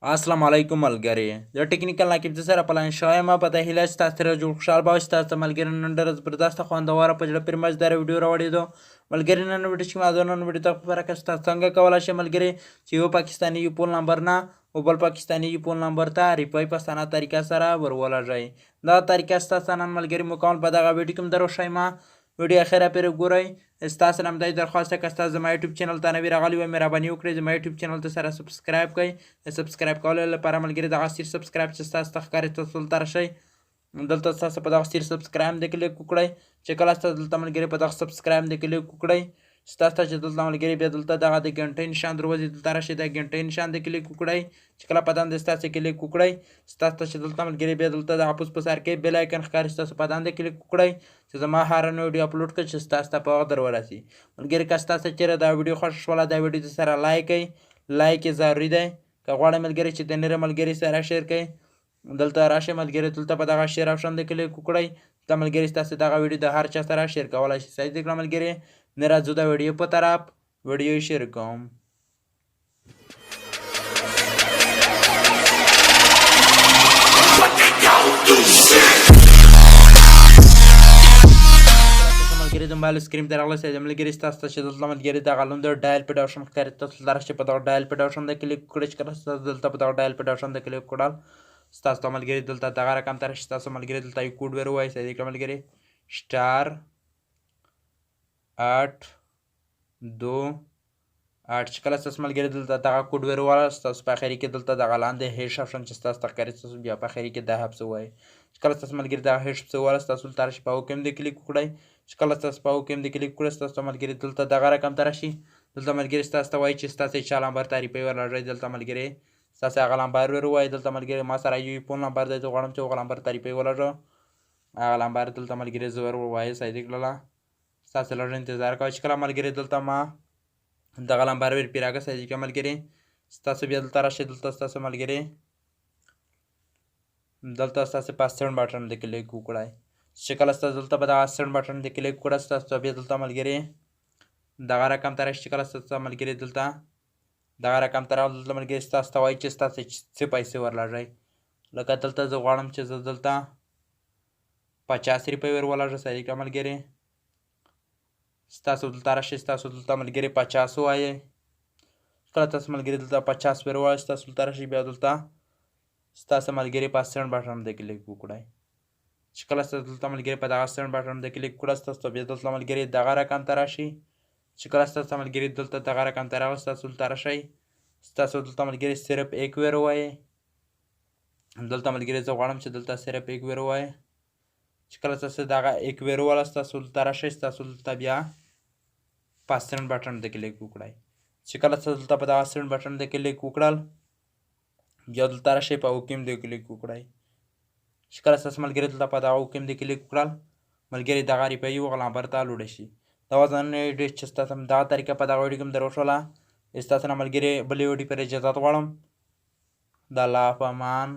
السلام علیکم ملګری د ټیکنیکل ناقب د سره پلان شایم په د هیله چې تاسو سره جوړ خوشحال به اوسئ. تاسو ته ملګري نن ډېره زبردسته خوندوره په زړه پورې مزداره ویډیو راوړېدو. ملګري نن ویډیو چې ما د نن ویډیو ته په برکت تاسو څنګه کولی شئ ملګري چې یو پاکستاني یوپول نمبر نه او بل پاکستاني یوپول نمبر ته روپۍ په اسانه طریقه سره ورولږئ. دا طریقه ستاسو نن ملګري مکمل په دغه ویډیو کې هم در وښیم. ویډیو اخره پورې ګورئ. ستاسو نه همداسې درخواست ده که تاسو زما یوټیوب چینل ته نوي راغلي وئ مهرباني وکړئ زما یوټیوب چینل ته سره سبسکرایب کړئ. د سبسکرایب کولو لپاره ملګري دغه سیر سبسکرایب چې ستاسو ته ښکاري تاسو دلته راشئ. دلته ستاسو په دغه سیر سبسکرایب هم د کلیک وکړئ چې کله ستاسو دلته ملګري په دغه سبسکرایب هم د کلیک وکړئ ستاسو ته چې دلته ملګري بیا دلته دغه د ګنټۍ نشان دروځي دلته راشئ د ګنټۍ نشان د کلیک وکړئ چې کله په دنده ستاسو کلیک وکړئ ستاسو ته چې دلته ملګري بیا دلته دغه پوس په سر کې بیل آیکن ښکاري ستاسو په دنده کلیک وکړئ چې زما هره نوې ویډیو اپلوډ کړم چې ستاسو ته په وخت در ورسي. ملګري که ستاسو ته چېرې دا ویډیو خوښه شوله دا ویډیو د سره لایک کړئ. لایک یې ضروري دی. که غواړئ ملګري چې د نورو ملګري سره شیر کړئ دلته راشئ ملګري دلته په دغه شیر آپشن د کلیک وکړئ. دلته ملګري ستاسو دغه ویډیو د هر چا سره شیر کولی شئ. صحیح دی کړه ملګري. نه راځو د ویډیو په طرف ویډیو شیر کوم. ملګري د موبایل سکرین ته راغلی سئ ملګري ستاسو ته چې دلته ملګري دغه لوند د ډایل پیډ آپشن ښکاري تاسو دلته راشئ په دغه ډایل پیډ آپشن د کلیک وکړئ چې کله ستاسو دلته په دغه ډایل پیډ آپشن د کلیک وکړل ستاسو ته ملګري دلته دغه رقم ته راشئ ستاسو ملګري دلته یو کوډ ور ووایئ. صحیح دی کړه ملګري. * 8 2 8 چې کله ستاسو ملګري دلته دغه کوډ ور ووایاست تاسو په اخري کې دلته دغه لاندې هیش آپشن چې ستاسو ته ښکاري تاسو بیا په اخري کې دا حبس ووایئ. چې کله ستاسو ملګري دغه هیش پسې ووایاست تاسو دلته راشئ په اوکې هم د کلیک وکړئ. چې کله ستاسو په اوکې هم د کلیک وکړئ ستاسو ته ملګري دلته دغه رقم ته راشي دلته ملګري ستاسو ته وایي چې ستاسو چا نمبر ته روپۍ ورلږئ. دلته ملګري ستاسو هغه نمبر ور ووایئ. دلته ملګري ما سره یو یوپول نمبر دی زه غواړم چې هغه نمبر ته روپۍ ولږم هغه نمبر دلته ملګري زه ور ووایئ. صحیح دی کړله. ستاسو لږ انتظار کوئ چې کله ملګري دلته ما دغه نمبر ور پرې راکړه. صحیح دی کړه ملګري. ستاسو بیا دلته راشئ دلته ستاسو ملګري دلته ستاسو په سند بټن د کلیک وکړئ. چې کله ستاسو دلته په دغه سند بټن د کلیک وکړه ستاسو ته بیا دلته ملګري دغه رقم ته راشئ. چې کله ستاسو ملګري دلته دغه رقم ته راغله دلته ملګري ستاسو ته وایي چې ستاسو څه پیسې ورلږئ. لکه دلته زه غواړم چې زه دلته 50 روپۍ ور ولږم. صحیح کړه ملګري. ستاسو دلته راشئ ستاسو دلته ملګري 50 ووایئ. کله تاسو ملګري دلته 50 ور ووایئ ستاسو دلته راشئ بیا دلته ستاسو ملګري په سند بټن د کلیک وکړئ. چې کله ستاسو دلته ملګري په دغه سند بټن د کلیک وکړه ستاسو ته بیا دلته ملګري دغه رقم ته راشئ. چې کله ستاسو ملګري دلته دغه رقم ته راغله ستاسو دلته راشئ ستاسو دلته ملګري صرف 1 ور ووایئ. دلته ملګري زه غواړم چې دلته صرف 1 ور ووایئ. چې کله تاسو دغه 1 ور ووایاست ستاسو دلته راشئ ستاسو دلته بیا په سند بټن د کلیک وکړئ. چې کله ستاسو دلته په دغه سند بټن د کلیک وکړل بیا دلته راشئ په اوکې هم د کلیک وکړئ. چې کله ستاسو ملګري دلته په دغه اوکې هم د کلیک وکړل ملګري دغه روپۍ هغه نمبر ته لوړه شي. دا وه نننۍ ویډیو چې ستاسو هم دغه طریقه په دغه ویډیو کې هم در وښوله. ستاسو نه ملګري بلې ویډیو پورې اجازت غواړم. د الله په امان.